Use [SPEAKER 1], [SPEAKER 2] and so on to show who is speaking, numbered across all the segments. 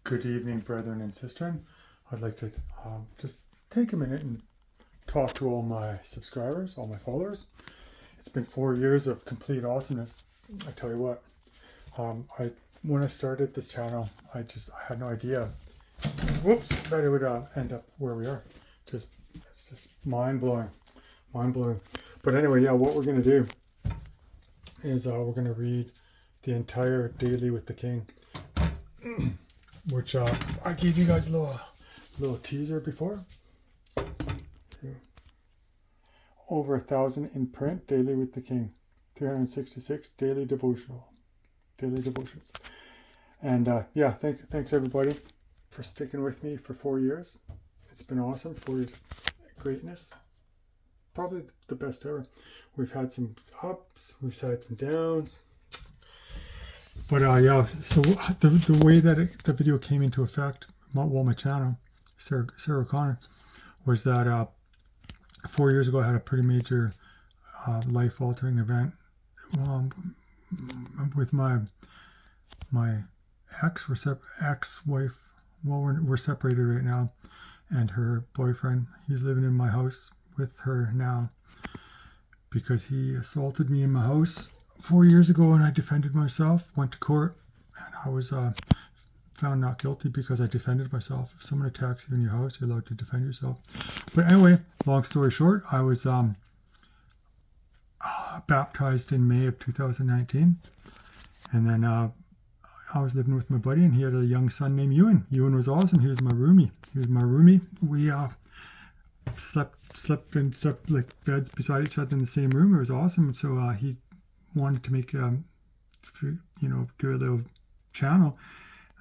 [SPEAKER 1] Good evening, brethren and sistren. I'd like to just take a minute and talk to all my subscribers, all my followers. It's been 4 years of complete awesomeness. I tell you what, when I started this channel, I had no idea, that it would end up where we are. It's just mind blowing. But anyway, yeah, what we're going to do is we're going to read the entire Daily with the King. Which I gave you guys a little teaser before. Over 1,000 in print, Daily with the King. 366 daily devotions. And yeah, thanks everybody for sticking with me for 4 years. It's been awesome. 4 years of greatness. Probably the best ever. We've had some ups, we've had some downs. But yeah, so the way that the video came into effect, my channel, Sarah O'Connor, was that 4 years ago I had a pretty major life-altering event with my ex-wife. Well, we're separated right now, and her boyfriend. He's living in my house with her now because he assaulted me in my house 4 years ago, and I defended myself, went to court, and I was found not guilty because I defended myself. If someone attacks you in your house, you're allowed to defend yourself. But anyway, long story short, I was baptized in May of 2019, and then I was living with my buddy, and he had a young son named Ewan. Ewan was awesome. He was my roomie. We slept in like beds beside each other in the same room. It was awesome. So he wanted to make do a little channel.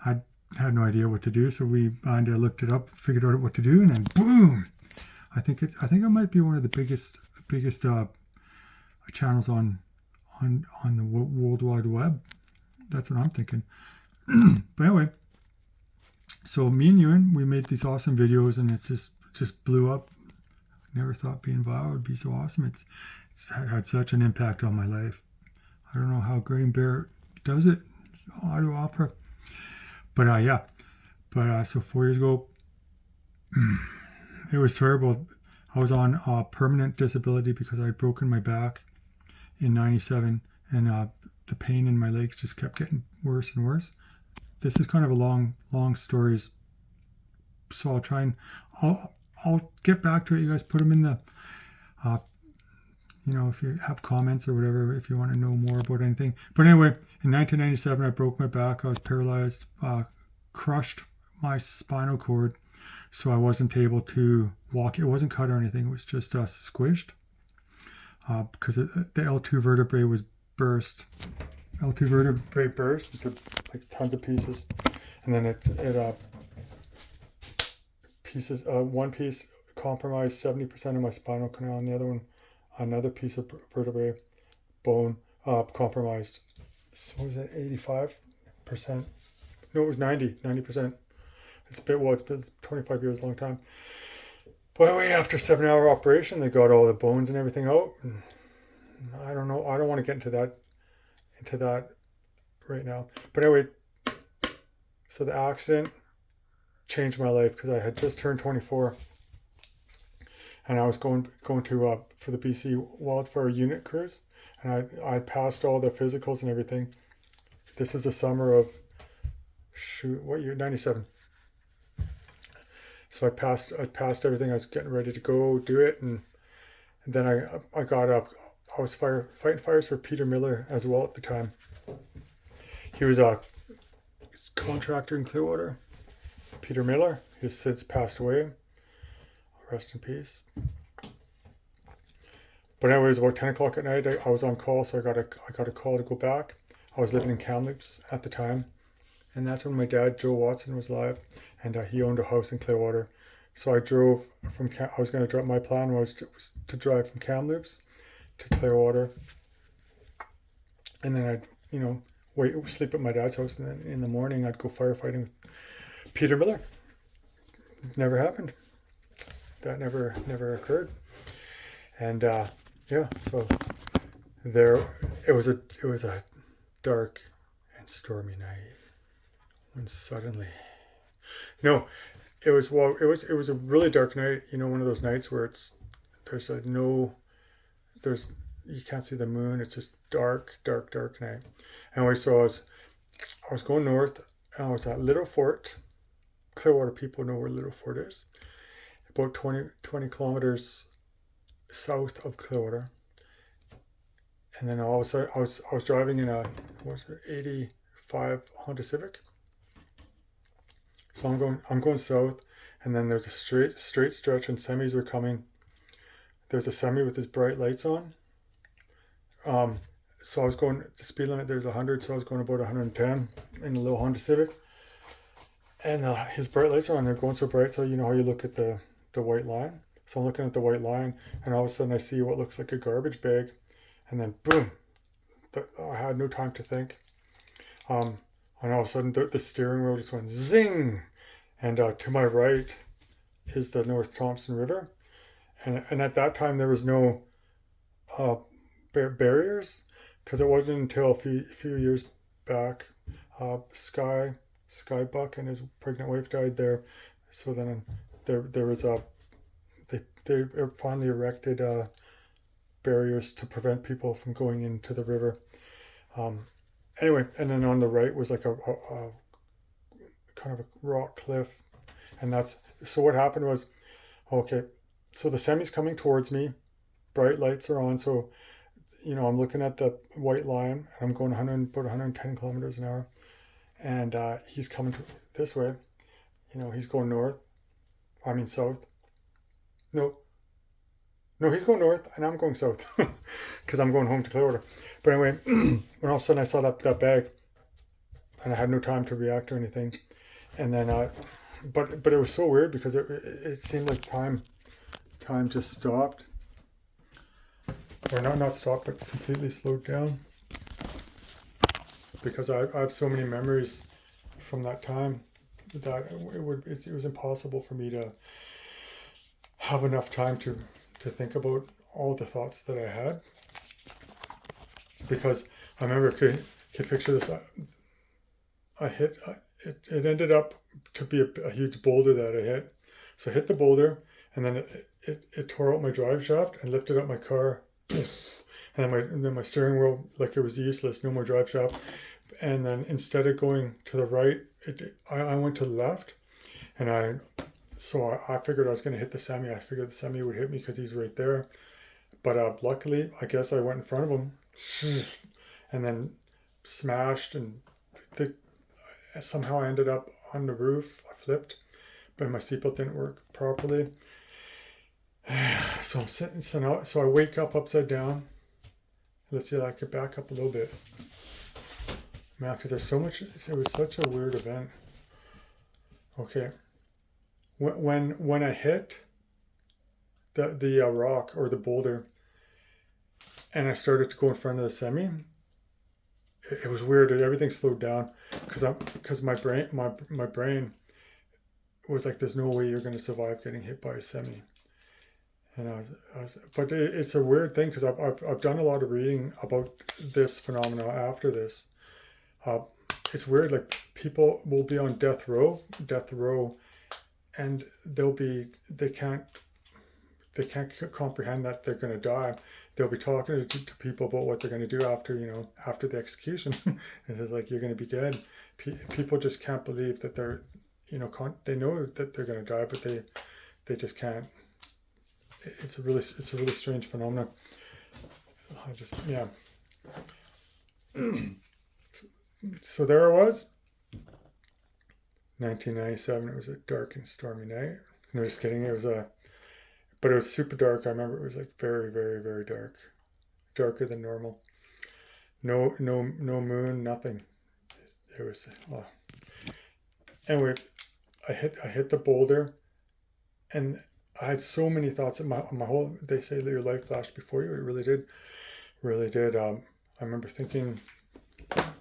[SPEAKER 1] I had no idea what to do, so I looked it up, figured out what to do, and then boom! I think it might be one of the biggest channels on the World Wide Web. That's what I'm thinking. But anyway, so me and Ewan, we made these awesome videos, and it's just blew up. Never thought being viral would be so awesome. It's had such an impact on my life. I don't know how Green Bear does it, auto opera. But yeah. But so 4 years ago, it was terrible. I was on permanent disability because I had broken my back in '97, and the pain in my legs just kept getting worse and worse. This is kind of a long stories, so I'll try and I'll get back to it. You guys put them in the if you have comments or whatever, if you want to know more about anything. But anyway, in 1997, I broke my back. I was paralyzed, crushed my spinal cord, so I wasn't able to walk. It wasn't cut or anything. It was just squished because the L2 vertebrae was burst. L2 vertebrae burst into like tons of pieces, and then one piece compromised 70% of my spinal canal, and the other one, another piece of vertebrae bone compromised. So what was it, 85%? No, it was 90%. It's been 25 years, a long time. But anyway, after a 7-hour operation, they got all the bones and everything out. And I don't know. I don't want to get into that right now. But anyway, so the accident changed my life because I had just turned 24. And I was going to for the BC Wildfire Unit cruise, and I passed all the physicals and everything. This was the summer of what year? 97. So I passed everything. I was getting ready to go do it, and then I got up. I was fighting fires for Peter Miller as well at the time. He was a contractor in Clearwater. Peter Miller, he has since passed away. Rest in peace. But anyways, about 10 o'clock at night, I was on call, so I got a call to go back. I was living in Kamloops at the time, and that's when my dad, Joe Watson, was alive, and he owned a house in Clearwater. So I drove from. I was going to drive. My plan was to drive from Kamloops to Clearwater, and then I'd sleep at my dad's house, and then in the morning I'd go firefighting with Peter Miller. It never happened. That never occurred. And yeah, so it was a dark and stormy night when suddenly No, it was a really dark night. You know, one of those nights where there's like no there's you can't see the moon. It's just dark, dark, dark night. Anyway, so I was going north. And I was at Little Fort. Clearwater people know where Little Fort is. About 20 kilometers south of Clearwater. And then all of a sudden, I was driving in a what was it, 85 Honda Civic. So I'm going south, and then there's a straight stretch, and semis were coming. There's a semi with his bright lights on. Um, so I was going, the speed limit there's 100, so I was going about 110 in a little Honda Civic. And his bright lights are on. They're going so bright, so you know how you look at the white line. So I'm looking at the white line, and all of a sudden I see what looks like a garbage bag, and then boom! I had no time to think. Um, and all of a sudden the steering wheel just went zing, and to my right is the North Thompson River, and at that time there was no uh, barriers, because it wasn't until a few years back, Sky Buck and his pregnant wife died there. So then there was they finally erected barriers to prevent people from going into the river. Um, anyway, and then on the right was like a kind of a rock cliff, and that's so what happened was, okay, so the semi's coming towards me, bright lights are on, so you know I'm looking at the white line, and I'm going 100 about 110 kilometers an hour, and he's coming this way. You know, he's going north. I mean south. No, no, he's going north, and I'm going south because I'm going home to Clearwater. But anyway, when all of a sudden I saw that bag, and I had no time to react or anything, and then but it was so weird because it seemed like time just stopped, or not stopped, but completely slowed down, because I have so many memories from that time that it was impossible for me to have enough time to think about all the thoughts that I had, because I remember could picture this. I hit it ended up to be a huge boulder that I hit. So I hit the boulder, and then it tore out my drive shaft and lifted up my car, and then my steering wheel, like, it was useless, no more drive shaft. And then instead of going to the right, I went to the left, and I figured I was going to hit the semi. I figured the semi would hit me because he's right there. But luckily, I guess I went in front of him, and then smashed, and the, somehow I ended up on the roof. I flipped, but my seatbelt didn't work properly. So I'm sitting, so I wake up upside down. Let's see if I could back up a little bit. Man, because there's so much, it was such a weird event. Okay. When I hit the rock or the boulder, and I started to go in front of the semi, it was weird. Everything slowed down because my brain was like, "There's no way you're going to survive getting hit by a semi." And but it's a weird thing because I've done a lot of reading about this phenomena after this. It's weird. Like, people will be on death row, and they can't comprehend that they're going to die. They'll be talking to people about what they're going to do after the execution. And it's like, you're going to be dead. People just can't believe that they're, they know that they're going to die, but they just can't. It's a really strange phenomenon. Yeah. So there I was, 1997. It was a dark and stormy night. No, just kidding. But it was super dark. I remember it was like very, very, very dark, darker than normal. No moon, nothing. It was. Anyway, I hit the boulder, and I had so many thoughts. My whole, they say that your life flashed before you. It really did, really did. I remember thinking,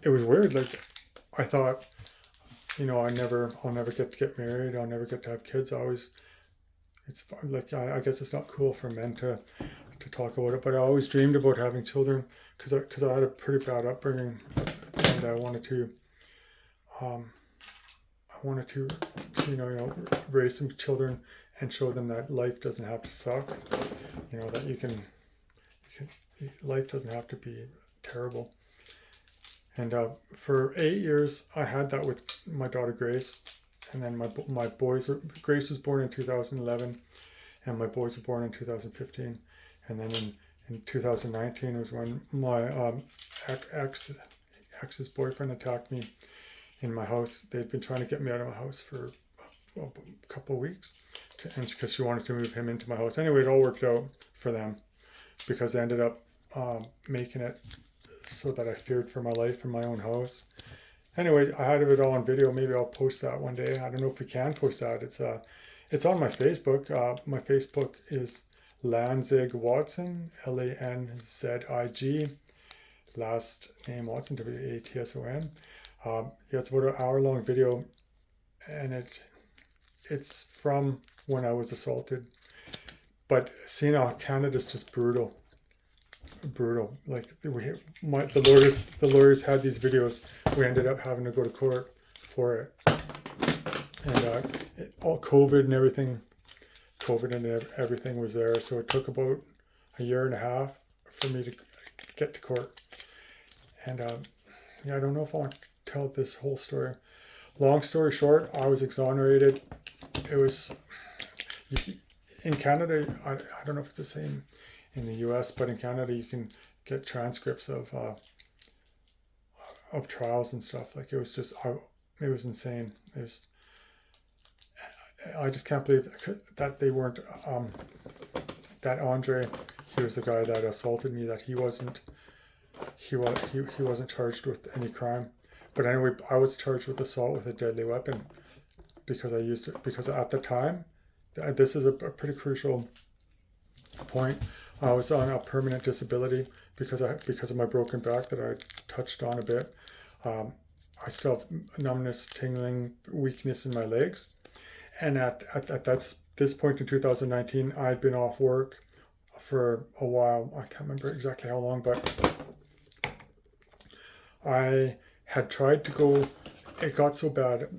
[SPEAKER 1] it was weird. Like, I thought, I'll never get married. I'll never get to have kids. It's like, I guess it's not cool for men to talk about it, but I always dreamed about having children because I had a pretty bad upbringing, and I wanted wanted to raise some children and show them that life doesn't have to suck. That life doesn't have to be terrible. And for 8 years, I had that with my daughter Grace, and then my boys Grace was born in 2011, and my boys were born in 2015, and then in 2019 was when my ex's boyfriend attacked me in my house. They'd been trying to get me out of my house for a couple of weeks, and because she wanted to move him into my house. Anyway, it all worked out for them because they ended up making it so that I feared for my life in my own house. Anyway, I had it all on video. Maybe I'll post that one day. I don't know if we can post that. It's on my Facebook. My Facebook is Lanzig Watson, Lanzig. Last name Watson, Watson. It's about an hour-long video, and it's from when I was assaulted. But seeing how Canada's just brutal. Like the lawyers had these videos. We ended up having to go to court for it, and all COVID and everything was there. So it took about a year and a half for me to get to court. And I don't know if I want to tell this whole story. Long story short, I was exonerated. It was in Canada. I don't know if it's the same in the US, but in Canada you can get transcripts of trials and stuff. Like it was insane. I just can't believe that they weren't that Andre, he was the guy that assaulted me, that he wasn't charged with any crime. But anyway, I was charged with assault with a deadly weapon because I used it, because at the time, this is a pretty crucial point. I was on a permanent disability because of my broken back that I touched on a bit. I still have numbness, tingling, weakness in my legs. And at this point in 2019, I had been off work for a while. I can't remember exactly how long, but I had tried to go. It got so bad at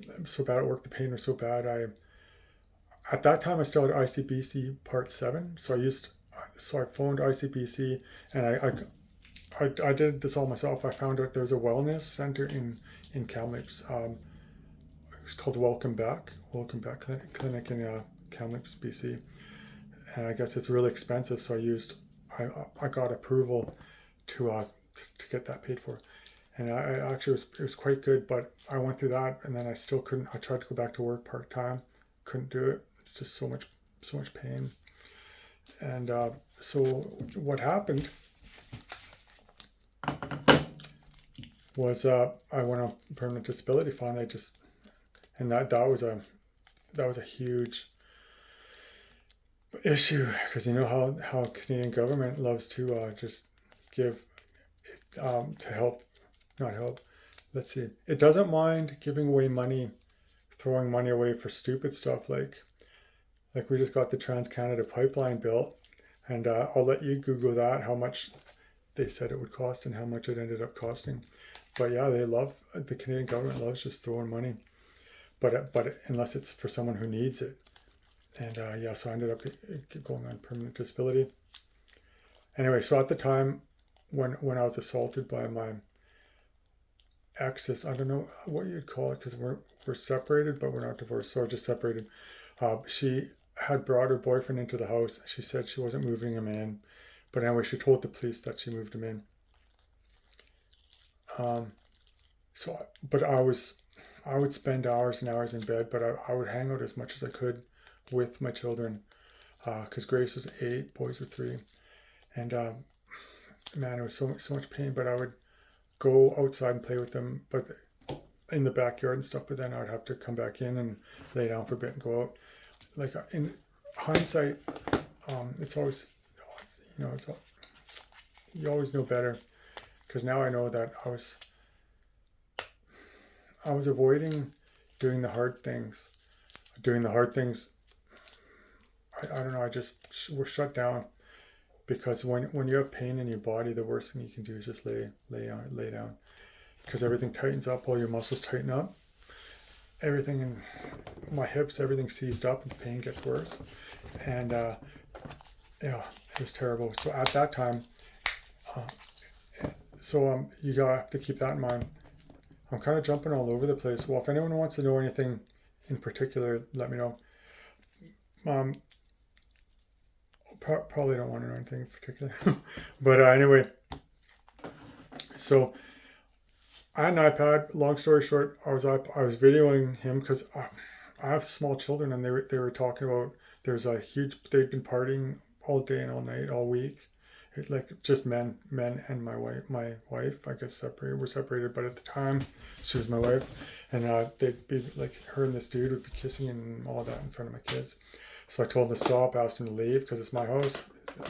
[SPEAKER 1] work. The pain was so bad. At that time I still had ICBC Part 7, so I phoned ICBC, and I did this all myself. I found out there's a wellness center in Kamloops. It's called Welcome Back Clinic in Kamloops, BC, and I guess it's really expensive. So I got approval to get that paid for, and I actually it was quite good. But I went through that, and then I still couldn't. I tried to go back to work part time, couldn't do it. It's just so much pain. And so what happened was I went on permanent disability finally. And that was a huge issue, because you know how Canadian government loves to just give to help, not help. Let's see, it doesn't mind giving away money, throwing money away for stupid stuff like we just got the Trans-Canada pipeline built, and I'll let you Google that, how much they said it would cost and how much it ended up costing. But yeah, the Canadian government loves just throwing money, but unless it's for someone who needs it. And so I ended up going on permanent disability. Anyway, so at the time when I was assaulted by my exes, I don't know what you'd call it, because we're separated, but we're not divorced, so we're just separated. She had brought her boyfriend into the house. She said she wasn't moving him in, but anyway, she told the police that she moved him in. But I would spend hours and hours in bed, but I would hang out as much as I could with my children, because Grace was 8, boys were 3, and man, it was so much pain. But I would go outside and play with them, but in the backyard and stuff. But then I would have to come back in and lay down for a bit and go out. Like in hindsight, it's always, you always know better, because now I know that I was avoiding doing the hard things. I don't know, I just was shut down, because when you have pain in your body, the worst thing you can do is just lay down, because everything tightens up, all your muscles tighten up. everything in my hips, everything seized up, and the pain gets worse. And yeah, it was terrible. So at that time, you gotta have to keep that in mind. I'm kind of jumping all over the place. Well, if anyone wants to know anything in particular, let me know. Um, probably don't want to know anything in particular. But anyway, so I had an iPad. Long story short, I was videoing him because I have small children, and they were talking about there's a huge. They've been partying all day and all night, all week. It's like just men and my wife. My wife, I guess, separated. We're separated, but at the time, she was my wife, and they'd be like her and this dude would be kissing and all that in front of my kids. So I told him to stop, asked him to leave because it's my house.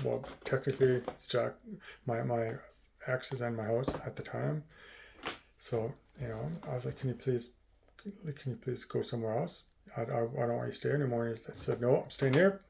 [SPEAKER 1] Well, technically, it's Jack, my ex's and my house at the time. So, I was like, can you please go somewhere else? I don't want you to stay anymore. And he said, no, I'm staying here.